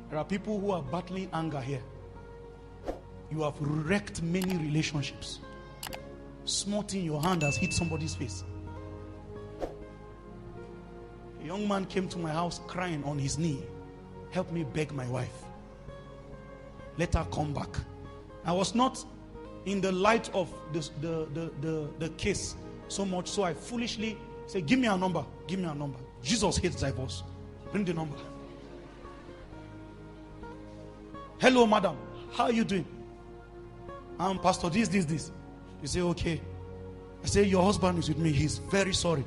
There are people who are battling anger here. You have wrecked many relationships. Small thing, your hand has hit somebody's face. A young man came to my house crying on his knee. Help me beg my wife. Let her come back. I was not in the light of the case so much, so I foolishly said, give me a number. Give me a number. Jesus hates divorce. Bring the number. Hello, madam. How are you doing? I'm pastor this. You say, okay. I say, your husband is with me. He's very sorry.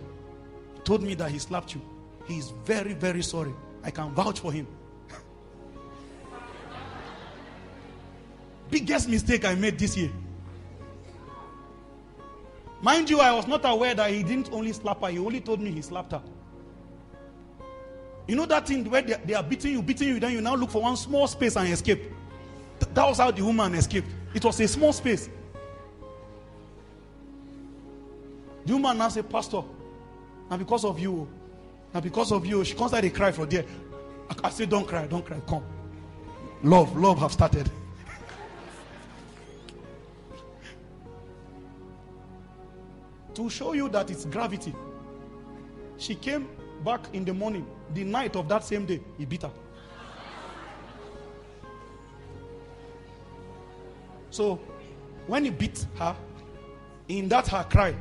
He told me that he slapped you. He's very, very sorry. I can vouch for him. Biggest mistake I made this year. Mind you, I was not aware that he didn't only slap her. He only told me he slapped her. You know that thing where they are beating you, then you now look for one small space and escape. That was how the woman escaped. It was a small space. The woman now said, pastor, now because of you, she constantly cry for there. I said, don't cry, come. Love have started. To show you that it's gravity. She came back in the morning, the night of that same day, he beat her. So, when he beat her, in that her cry,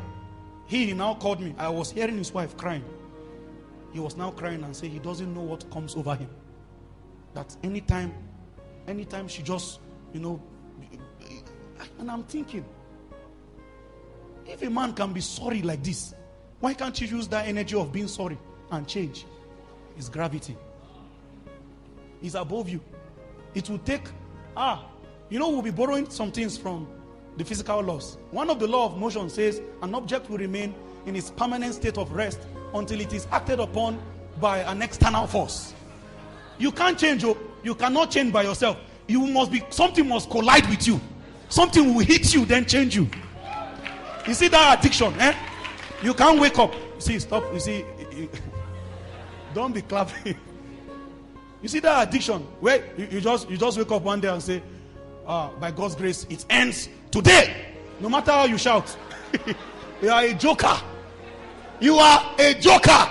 he now called me. I was hearing his wife crying. He was now crying and saying he doesn't know what comes over him. That anytime she just, and I'm thinking, if a man can be sorry like this, why can't you use that energy of being sorry and change? It's gravity. It's above you. It will take, we'll be borrowing some things from the physical laws. One of the law of motion says an object will remain in its permanent state of rest until it is acted upon by an external force. You can't change. You cannot change by yourself. Something must collide with you. Something will hit you, then change you. You see that addiction, You can't wake up. Stop. Don't be clapping. You see that addiction where you just wake up one day and say, by God's grace, it ends today. No matter how you shout. You are a joker. You are a joker.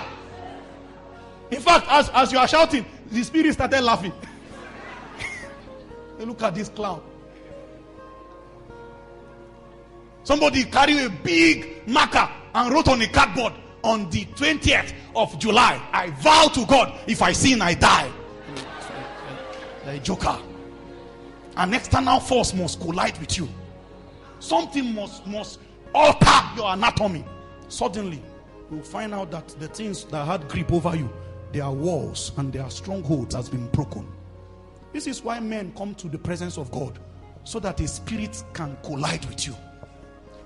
In fact, as you are shouting, the spirit started laughing. Look at this clown. Somebody carried a big marker and wrote on a cardboard, on the 20th of July, I vow to God, if I sin, I die. You're a joker. An external force must collide with you. Something must alter your anatomy. Suddenly, you'll find out that the things that had grip over you, their walls and their strongholds has been broken. This is why men come to the presence of God, so that a spirit can collide with you.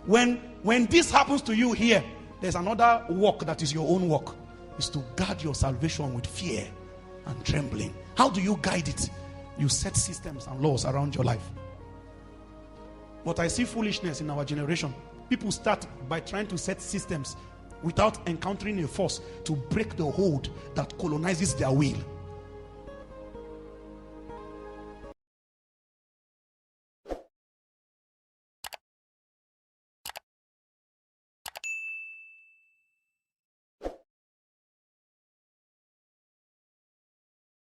When this happens to you here, there's another work that is your own work. Is to guard your salvation with fear and trembling. How do you guide it? You set systems and laws around your life. But I see foolishness in our generation. People start by trying to set systems without encountering a force to break the hold that colonizes their will.